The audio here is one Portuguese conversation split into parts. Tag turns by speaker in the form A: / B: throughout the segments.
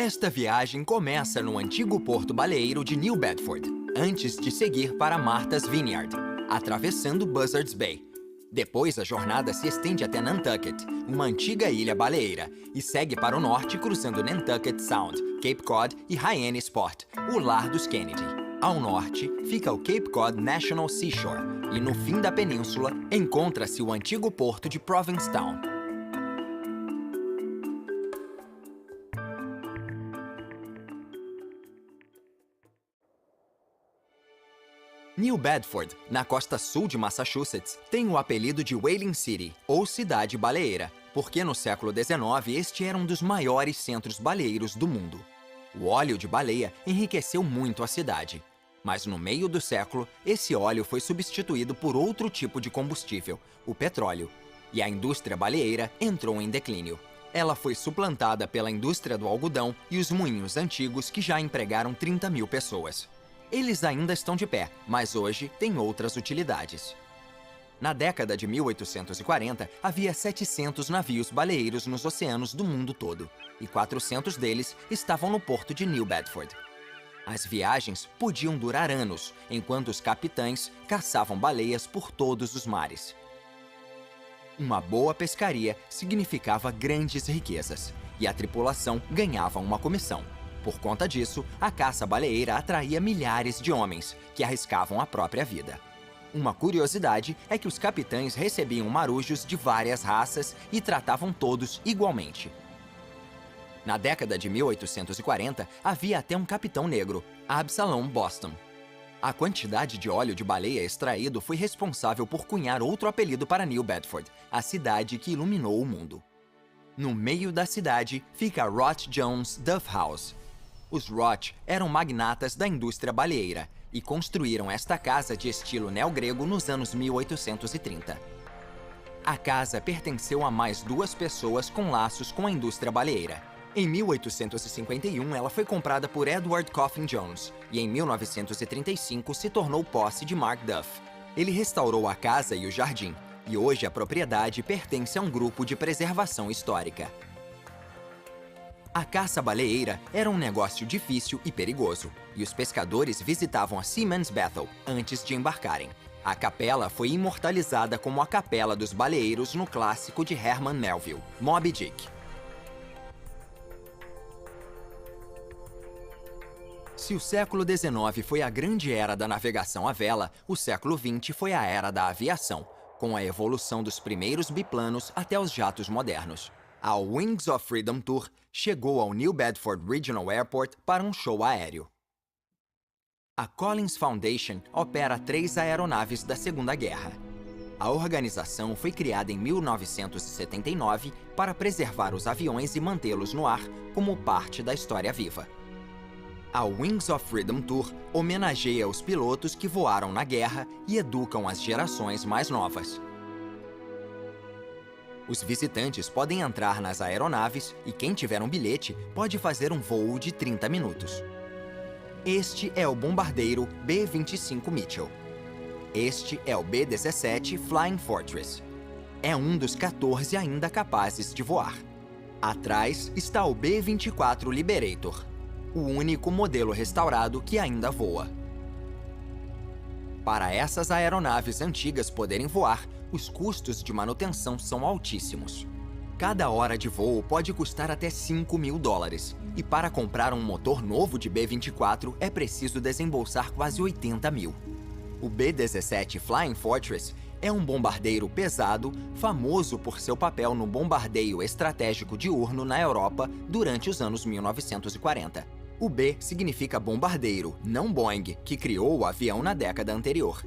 A: Esta viagem começa no antigo porto baleeiro de New Bedford, antes de seguir para Martha's Vineyard, atravessando Buzzards Bay. Depois, a jornada se estende até Nantucket, uma antiga ilha baleeira, e segue para o norte cruzando Nantucket Sound, Cape Cod e Hyannisport, o lar dos Kennedy. Ao norte, fica o Cape Cod National Seashore, e no fim da península, encontra-se o antigo porto de Provincetown. New Bedford, na costa sul de Massachusetts, tem o apelido de Whaling City, ou Cidade Baleeira, porque no século XIX este era um dos maiores centros baleeiros do mundo. O óleo de baleia enriqueceu muito a cidade, mas no meio do século, esse óleo foi substituído por outro tipo de combustível, o petróleo, e a indústria baleeira entrou em declínio. Ela foi suplantada pela indústria do algodão e os moinhos antigos que já empregaram 30 mil pessoas. Eles ainda estão de pé, mas hoje têm outras utilidades. Na década de 1840, havia 700 navios baleeiros nos oceanos do mundo todo, e 400 deles estavam no porto de New Bedford. As viagens podiam durar anos, enquanto os capitães caçavam baleias por todos os mares. Uma boa pescaria significava grandes riquezas, e a tripulação ganhava uma comissão. Por conta disso, a caça baleeira atraía milhares de homens, que arriscavam a própria vida. Uma curiosidade é que os capitães recebiam marujos de várias raças e tratavam todos igualmente. Na década de 1840, havia até um capitão negro, Absalom Boston. A quantidade de óleo de baleia extraído foi responsável por cunhar outro apelido para New Bedford, a cidade que iluminou o mundo. No meio da cidade fica Roth Jones Duff House. Os Roth eram magnatas da indústria baleeira e construíram esta casa de estilo neogrego nos anos 1830. A casa pertenceu a mais duas pessoas com laços com a indústria baleeira. Em 1851, ela foi comprada por Edward Coffin Jones e em 1935 se tornou posse de Mark Duff. Ele restaurou a casa e o jardim, e hoje a propriedade pertence a um grupo de preservação histórica. A caça baleeira era um negócio difícil e perigoso, e os pescadores visitavam a Seaman's Bethel antes de embarcarem. A capela foi imortalizada como a Capela dos Baleeiros no clássico de Herman Melville, Moby Dick. Se o século XIX foi a grande era da navegação à vela, o século XX foi a era da aviação, com a evolução dos primeiros biplanos até os jatos modernos. A Wings of Freedom Tour chegou ao New Bedford Regional Airport para um show aéreo. A Collins Foundation opera 3 aeronaves da Segunda Guerra. A organização foi criada em 1979 para preservar os aviões e mantê-los no ar como parte da história viva. A Wings of Freedom Tour homenageia os pilotos que voaram na guerra e educam as gerações mais novas. Os visitantes podem entrar nas aeronaves e quem tiver um bilhete pode fazer um voo de 30 minutos. Este é o bombardeiro B-25 Mitchell. Este é o B-17 Flying Fortress. É um dos 14 ainda capazes de voar. Atrás está o B-24 Liberator, o único modelo restaurado que ainda voa. Para essas aeronaves antigas poderem voar, os custos de manutenção são altíssimos. Cada hora de voo pode custar até $5.000, e para comprar um motor novo de B-24 é preciso desembolsar quase 80 mil. O B-17 Flying Fortress é um bombardeiro pesado, famoso por seu papel no bombardeio estratégico diurno na Europa durante os anos 1940. O B significa bombardeiro, não Boeing, que criou o avião na década anterior.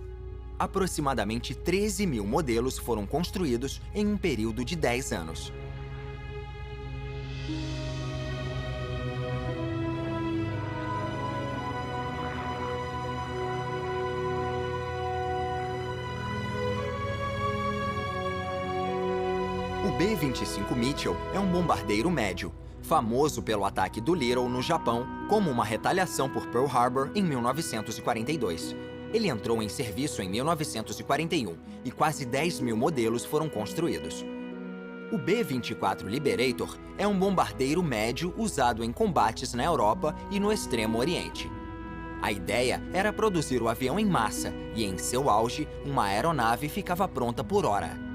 A: Aproximadamente 13 mil modelos foram construídos em um período de 10 anos. O B-25 Mitchell é um bombardeiro médio, famoso pelo ataque do Little no Japão como uma retaliação por Pearl Harbor em 1942. Ele entrou em serviço em 1941 e quase 10 mil modelos foram construídos. O B-24 Liberator é um bombardeiro médio usado em combates na Europa e no Extremo Oriente. A ideia era produzir o avião em massa e, em seu auge, uma aeronave ficava pronta por hora.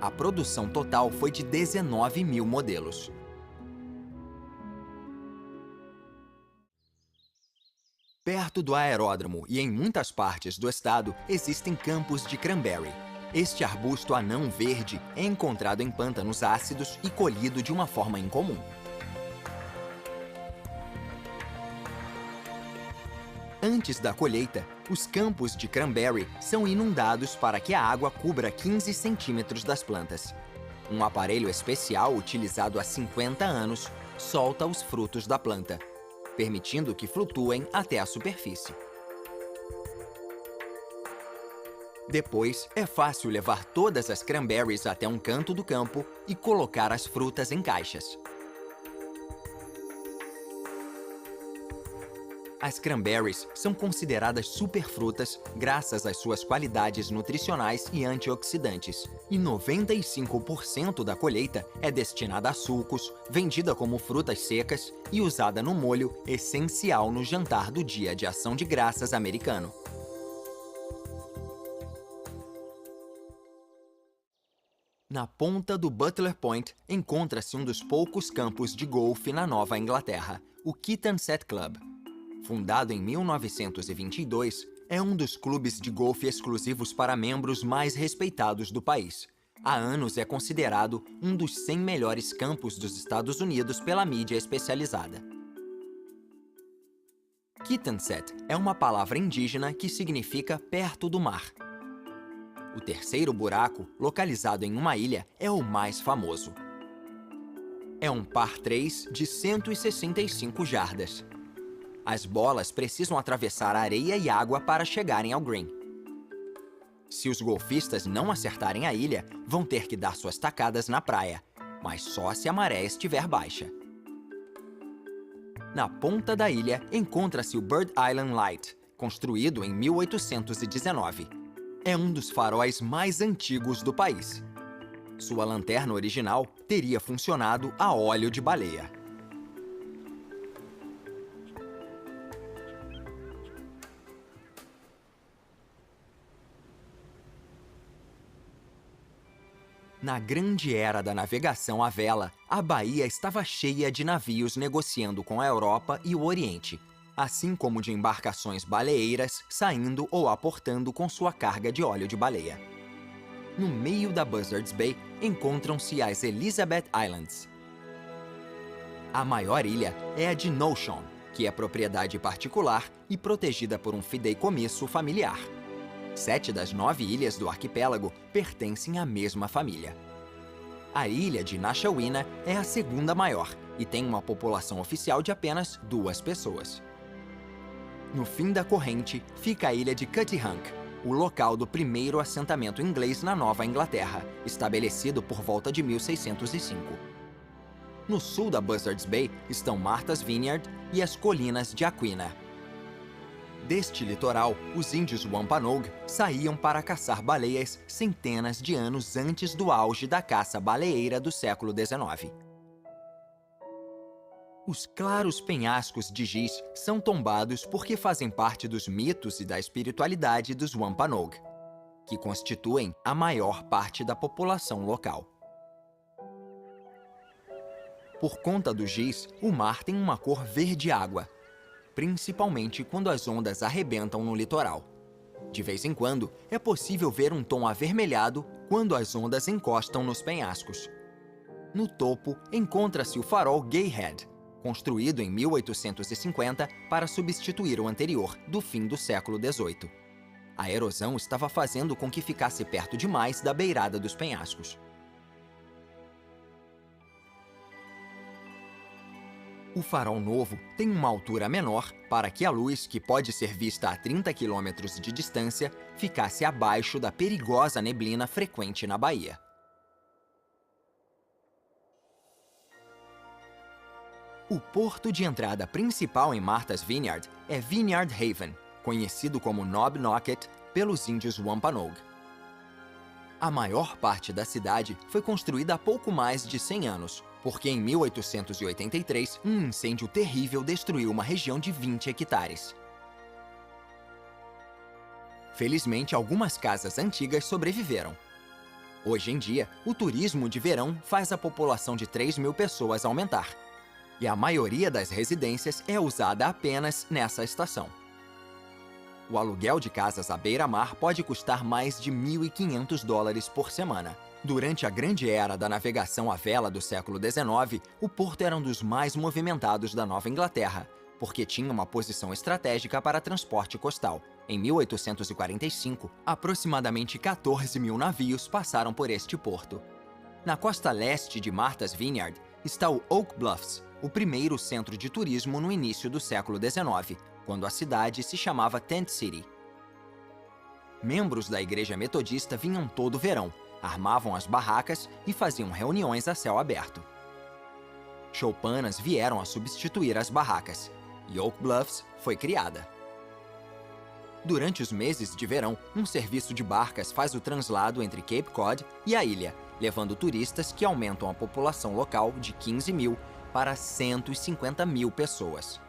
A: A produção total foi de 19 mil modelos. Perto do aeródromo e em muitas partes do estado existem campos de cranberry. Este arbusto anão verde é encontrado em pântanos ácidos e colhido de uma forma incomum. Antes da colheita, os campos de cranberry são inundados para que a água cubra 15 centímetros das plantas. Um aparelho especial utilizado há 50 anos solta os frutos da planta, permitindo que flutuem até a superfície. Depois, é fácil levar todas as cranberries até um canto do campo e colocar as frutas em caixas. As cranberries são consideradas superfrutas graças às suas qualidades nutricionais e antioxidantes. E 95% da colheita é destinada a sucos, vendida como frutas secas e usada no molho essencial no jantar do Dia de Ação de Graças americano. Na ponta do Butler Point encontra-se um dos poucos campos de golfe na Nova Inglaterra, o Kitansett Club. Fundado em 1922, é um dos clubes de golfe exclusivos para membros mais respeitados do país. Há anos é considerado um dos 100 melhores campos dos Estados Unidos pela mídia especializada. Kitansett é uma palavra indígena que significa perto do mar. O terceiro buraco, localizado em uma ilha, é o mais famoso. É um par 3 de 165 jardas. As bolas precisam atravessar areia e água para chegarem ao green. Se os golfistas não acertarem a ilha, vão ter que dar suas tacadas na praia, mas só se a maré estiver baixa. Na ponta da ilha encontra-se o Bird Island Light, construído em 1819. É um dos faróis mais antigos do país. Sua lanterna original teria funcionado a óleo de baleia. Na grande era da navegação à vela, a baía estava cheia de navios negociando com a Europa e o Oriente, assim como de embarcações baleeiras saindo ou aportando com sua carga de óleo de baleia. No meio da Buzzards Bay encontram-se as Elizabeth Islands. A maior ilha é a de Notion, que é propriedade particular e protegida por um fideicomisso familiar. 7 das 9 ilhas do arquipélago pertencem à mesma família. A ilha de Nashawina é a segunda maior e tem uma população oficial de apenas 2 pessoas. No fim da corrente fica a ilha de Cuttyhunk, o local do primeiro assentamento inglês na Nova Inglaterra, estabelecido por volta de 1605. No sul da Buzzards Bay estão Martha's Vineyard e as colinas de Aquina. Deste litoral, os índios Wampanoag saíam para caçar baleias centenas de anos antes do auge da caça baleeira do século XIX. Os claros penhascos de giz são tombados porque fazem parte dos mitos e da espiritualidade dos Wampanoag, que constituem a maior parte da população local. Por conta do giz, o mar tem uma cor verde água. principalmente quando as ondas arrebentam no litoral. De vez em quando, é possível ver um tom avermelhado quando as ondas encostam nos penhascos. No topo, encontra-se o farol Gay Head, construído em 1850 para substituir o anterior, do fim do século XVIII. A erosão estava fazendo com que ficasse perto demais da beirada dos penhascos. O farol novo tem uma altura menor para que a luz, que pode ser vista a 30 km de distância, ficasse abaixo da perigosa neblina frequente na baía. O porto de entrada principal em Martha's Vineyard é Vineyard Haven, conhecido como Nob Nocket pelos índios Wampanoag. A maior parte da cidade foi construída há pouco mais de 100 anos, porque em 1883 um incêndio terrível destruiu uma região de 20 hectares. Felizmente, algumas casas antigas sobreviveram. Hoje em dia, o turismo de verão faz a população de 3.000 pessoas aumentar, e a maioria das residências é usada apenas nessa estação. O aluguel de casas à beira-mar pode custar mais de $1.500 por semana. Durante a grande era da navegação à vela do século XIX, o porto era um dos mais movimentados da Nova Inglaterra, porque tinha uma posição estratégica para transporte costal. Em 1845, aproximadamente 14.000 navios passaram por este porto. Na costa leste de Martha's Vineyard está o Oak Bluffs, o primeiro centro de turismo no início do século XIX, quando a cidade se chamava Tent City. Membros da igreja metodista vinham todo verão, armavam as barracas e faziam reuniões a céu aberto. Choupanas vieram a substituir as barracas, e Oak Bluffs foi criada. Durante os meses de verão, um serviço de barcas faz o translado entre Cape Cod e a ilha, levando turistas que aumentam a população local de 15.000 para 150.000 pessoas.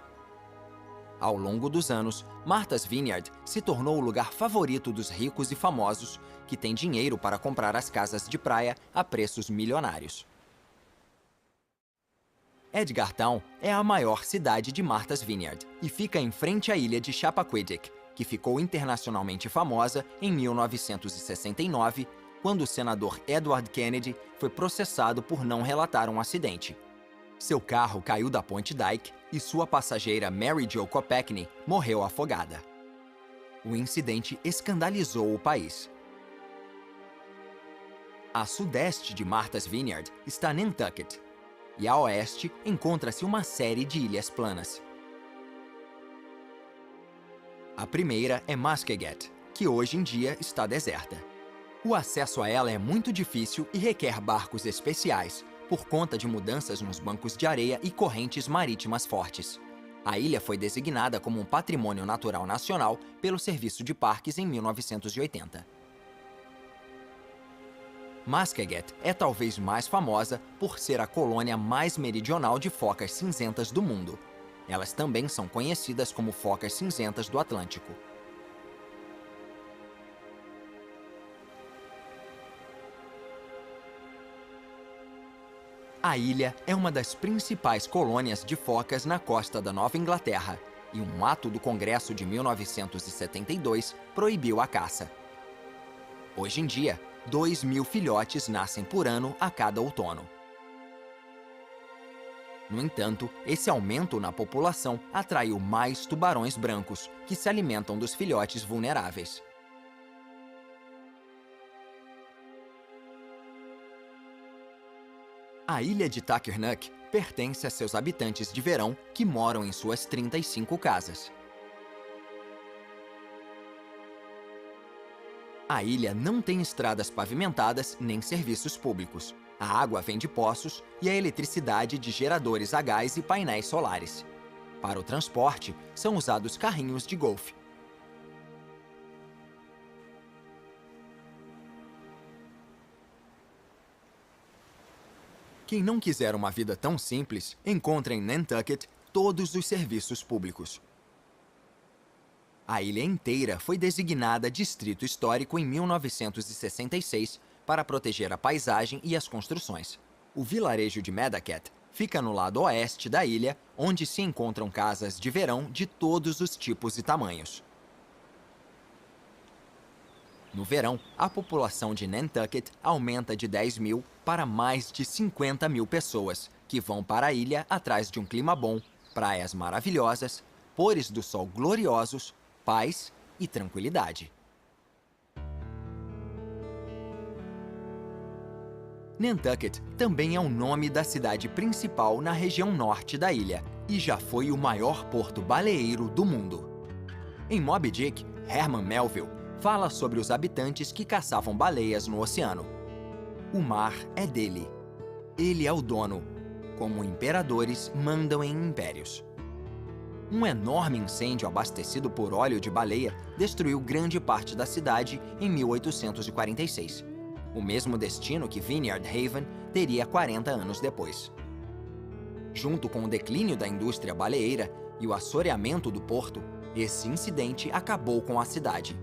A: Ao longo dos anos, Martha's Vineyard se tornou o lugar favorito dos ricos e famosos que têm dinheiro para comprar as casas de praia a preços milionários. Edgartown é a maior cidade de Martha's Vineyard e fica em frente à ilha de Chappaquiddick, que ficou internacionalmente famosa em 1969, quando o senador Edward Kennedy foi processado por não relatar um acidente. Seu carro caiu da ponte Dyke e sua passageira Mary Jo Kopechne morreu afogada. O incidente escandalizou o país. A sudeste de Martha's Vineyard está Nantucket, e a oeste encontra-se uma série de ilhas planas. A primeira é Muskeget, que hoje em dia está deserta. O acesso a ela é muito difícil e requer barcos especiais, por conta de mudanças nos bancos de areia e correntes marítimas fortes. A ilha foi designada como um patrimônio natural nacional pelo Serviço de Parques em 1980. Muskeget é talvez mais famosa por ser a colônia mais meridional de focas cinzentas do mundo. Elas também são conhecidas como focas cinzentas do Atlântico. A ilha é uma das principais colônias de focas na costa da Nova Inglaterra, e um ato do Congresso de 1972 proibiu a caça. Hoje em dia, 2.000 filhotes nascem por ano a cada outono. No entanto, esse aumento na população atraiu mais tubarões brancos, que se alimentam dos filhotes vulneráveis. A ilha de Tackernuck pertence a seus habitantes de verão que moram em suas 35 casas. A ilha não tem estradas pavimentadas nem serviços públicos. A água vem de poços e a eletricidade de geradores a gás e painéis solares. Para o transporte, são usados carrinhos de golfe. Quem não quiser uma vida tão simples, encontra em Nantucket todos os serviços públicos. A ilha inteira foi designada Distrito Histórico em 1966 para proteger a paisagem e as construções. O vilarejo de Medaket Fica no lado oeste da ilha, onde se encontram casas de verão de todos os tipos e tamanhos. No verão, a população de Nantucket aumenta de 10 mil para mais de 50 mil pessoas, que vão para a ilha atrás de um clima bom, praias maravilhosas, pôres do sol gloriosos, paz e tranquilidade. Nantucket também é o nome da cidade principal na região norte da ilha e já foi o maior porto baleeiro do mundo. Em Moby Dick, Herman Melville fala sobre os habitantes que caçavam baleias no oceano. O mar é dele. Ele é o dono, como imperadores mandam em impérios. Um enorme incêndio abastecido por óleo de baleia destruiu grande parte da cidade em 1846. O mesmo destino que Vineyard Haven teria 40 anos depois. Junto com o declínio da indústria baleeira e o assoreamento do porto, esse incidente acabou com a cidade.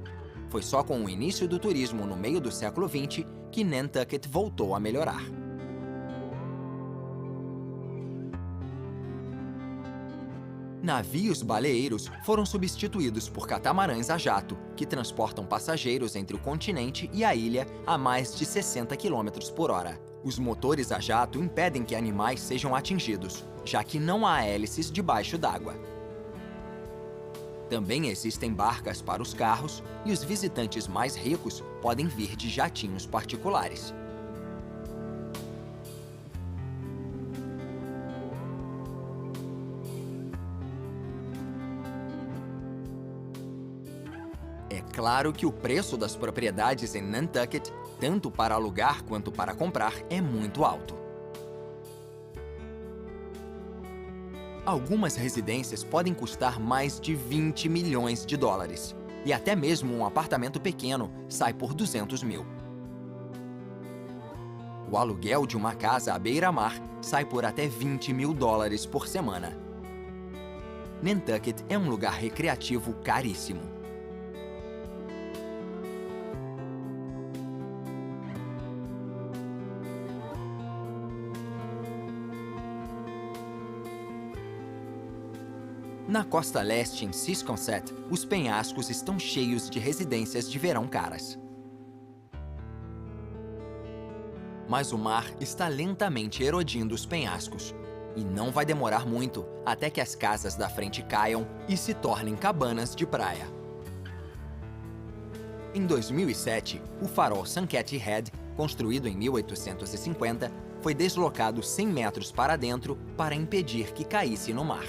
A: Foi só com o início do turismo no meio do século XX que Nantucket voltou a melhorar. Navios baleeiros foram substituídos por catamarãs a jato, que transportam passageiros entre o continente e a ilha a mais de 60 km por hora. Os motores a jato impedem que animais sejam atingidos, já que não há hélices debaixo d'água. Também existem barcas para os carros e os visitantes mais ricos podem vir de jatinhos particulares. É claro que o preço das propriedades em Nantucket, tanto para alugar quanto para comprar, é muito alto. Algumas residências podem custar mais de 20 milhões de dólares. E até mesmo um apartamento pequeno sai por 200 mil. O aluguel de uma casa à beira-mar sai por até 20 mil dólares por semana. Nantucket é um lugar recreativo caríssimo. Na costa leste, em Ciscasset, os penhascos estão cheios de residências de verão caras. Mas o mar está lentamente erodindo os penhascos. E não vai demorar muito até que as casas da frente caiam e se tornem cabanas de praia. Em 2007, o farol Sankaty Head, construído em 1850, foi deslocado 100 metros para dentro para impedir que caísse no mar.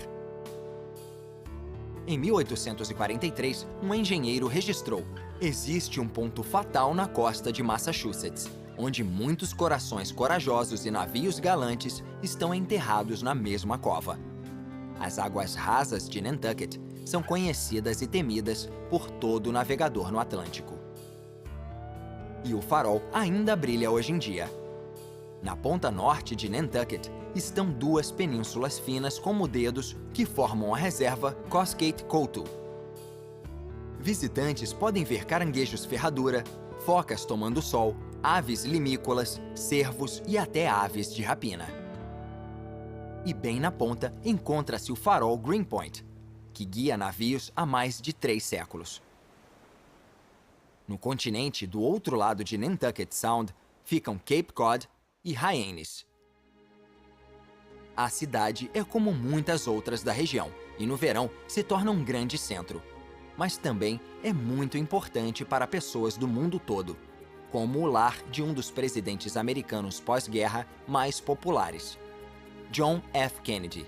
A: Em 1843, um engenheiro registrou: existe um ponto fatal na costa de Massachusetts, onde muitos corações corajosos e navios galantes estão enterrados na mesma cova. As águas rasas de Nantucket são conhecidas e temidas por todo navegador no Atlântico. E o farol ainda brilha hoje em dia. Na ponta norte de Nantucket estão duas penínsulas finas como dedos que formam a reserva Cascade Coutu. Visitantes podem ver caranguejos ferradura, focas tomando sol, aves limícolas, cervos e até aves de rapina. E bem na ponta encontra-se o farol Greenpoint, que guia navios há mais de 3 séculos. No continente, do outro lado de Nantucket Sound, ficam Cape Cod e Hyannis. A cidade é como muitas outras da região e no verão se torna um grande centro. Mas também é muito importante para pessoas do mundo todo, como o lar de um dos presidentes americanos pós-guerra mais populares, John F. Kennedy.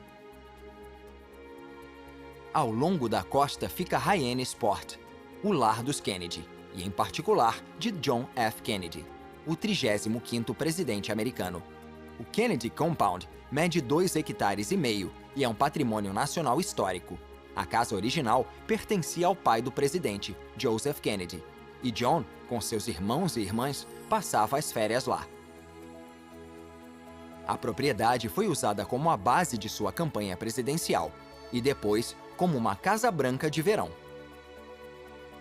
A: Ao longo da costa fica Hyannis Port, o lar dos Kennedy, e em particular de John F. Kennedy, o 35º presidente americano. O Kennedy Compound mede 2,5 hectares e é um patrimônio nacional histórico. A casa original pertencia ao pai do presidente, Joseph Kennedy, e John, com seus irmãos e irmãs, passava as férias lá. A propriedade foi usada como a base de sua campanha presidencial e depois como uma Casa Branca de verão.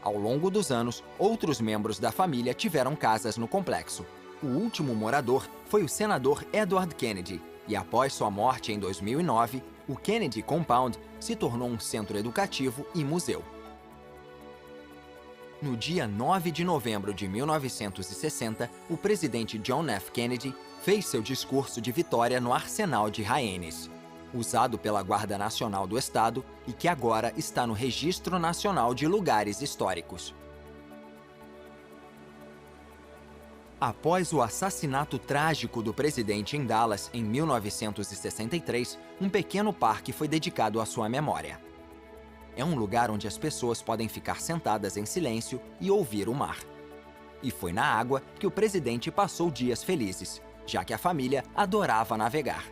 A: Ao longo dos anos, outros membros da família tiveram casas no complexo. O último morador foi o senador Edward Kennedy, e após sua morte em 2009, o Kennedy Compound se tornou um centro educativo e museu. No dia 9 de novembro de 1960, o presidente John F. Kennedy fez seu discurso de vitória no Arsenal de Haenes, usado pela Guarda Nacional do Estado e que agora está no Registro Nacional de Lugares Históricos. Após o assassinato trágico do presidente em Dallas em 1963, um pequeno parque foi dedicado à sua memória. É um lugar onde as pessoas podem ficar sentadas em silêncio e ouvir o mar. E foi na água que o presidente passou dias felizes, já que a família adorava navegar.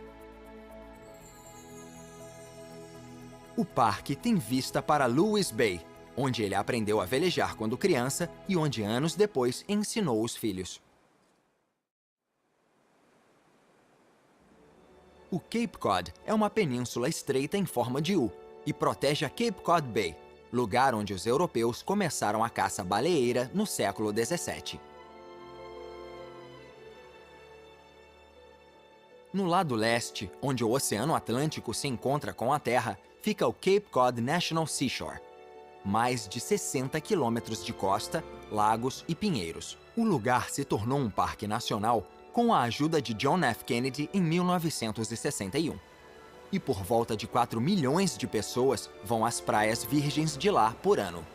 A: O parque tem vista para Lewis Bay, onde ele aprendeu a velejar quando criança e onde anos depois ensinou os filhos. O Cape Cod é uma península estreita em forma de U e protege a Cape Cod Bay, lugar onde os europeus começaram a caça baleeira no século XVII. No lado leste, onde o Oceano Atlântico se encontra com a Terra, fica o Cape Cod National Seashore. Mais de 60 quilômetros de costa, lagos e pinheiros. O lugar se tornou um parque nacional com a ajuda de John F. Kennedy em 1961. E por volta de 4 milhões de pessoas vão às praias virgens de lá por ano.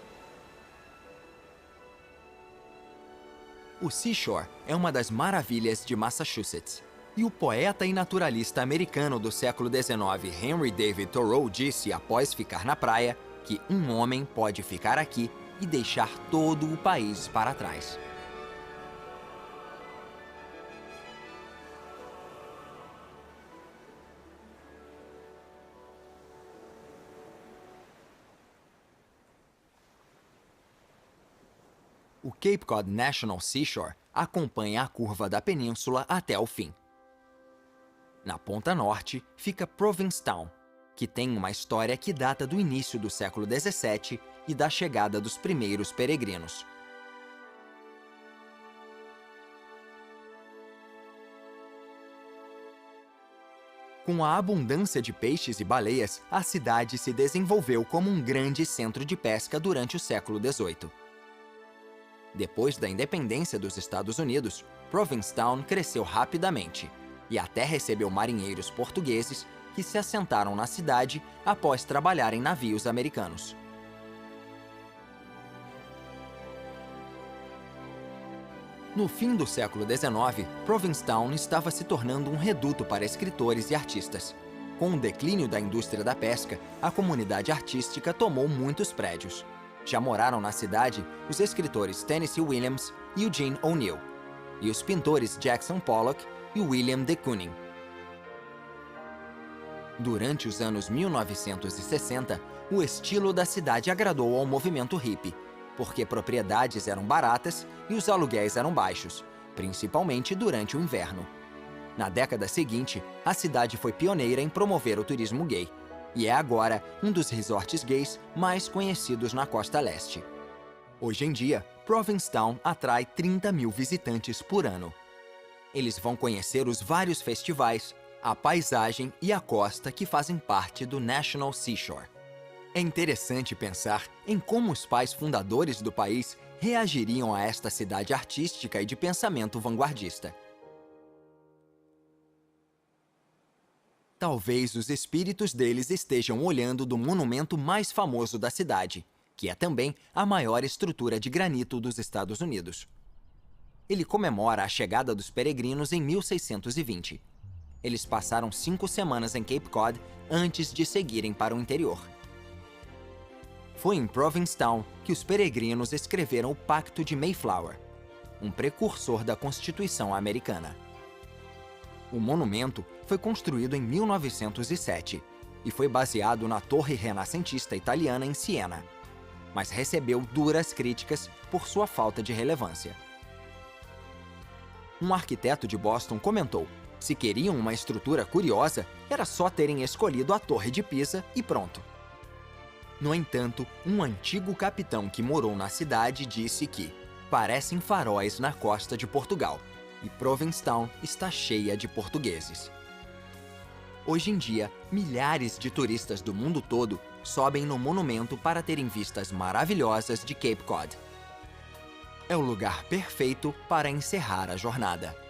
A: O Seashore é uma das maravilhas de Massachusetts. E o poeta e naturalista americano do século XIX, Henry David Thoreau, disse após ficar na praia que um homem pode ficar aqui e deixar todo o país para trás. O Cape Cod National Seashore acompanha a curva da península até o fim. Na ponta norte fica Provincetown, que tem uma história que data do início do século XVII e da chegada dos primeiros peregrinos. Com a abundância de peixes e baleias, a cidade se desenvolveu como um grande centro de pesca durante o século XVIII. Depois da independência dos Estados Unidos, Provincetown cresceu rapidamente e até recebeu marinheiros portugueses que se assentaram na cidade após trabalhar em navios americanos. No fim do século XIX, Provincetown estava se tornando um reduto para escritores e artistas. Com o declínio da indústria da pesca, a comunidade artística tomou muitos prédios. Já moraram na cidade os escritores Tennessee Williams e Eugene O'Neill, e os pintores Jackson Pollock e William de Kooning. Durante os anos 1960, o estilo da cidade agradou ao movimento hippie, porque propriedades eram baratas e os aluguéis eram baixos, principalmente durante o inverno. Na década seguinte, a cidade foi pioneira em promover o turismo gay, e é agora um dos resorts gays mais conhecidos na costa leste. Hoje em dia, Provincetown atrai 30 mil visitantes por ano. Eles vão conhecer os vários festivais, a paisagem e a costa que fazem parte do National Seashore. É interessante pensar em como os pais fundadores do país reagiriam a esta cidade artística e de pensamento vanguardista. Talvez os espíritos deles estejam olhando do monumento mais famoso da cidade, que é também a maior estrutura de granito dos Estados Unidos. Ele comemora a chegada dos peregrinos em 1620. Eles passaram 5 semanas em Cape Cod antes de seguirem para o interior. Foi em Provincetown que os peregrinos escreveram o Pacto de Mayflower, um precursor da Constituição americana. O monumento foi construído em 1907 e foi baseado na Torre Renascentista italiana em Siena, mas recebeu duras críticas por sua falta de relevância. Um arquiteto de Boston comentou: se queriam uma estrutura curiosa, era só terem escolhido a Torre de Pisa e pronto. No entanto, um antigo capitão que morou na cidade disse que parecem faróis na costa de Portugal, e Provincetown está cheia de portugueses. Hoje em dia, milhares de turistas do mundo todo sobem no monumento para terem vistas maravilhosas de Cape Cod. É o lugar perfeito para encerrar a jornada.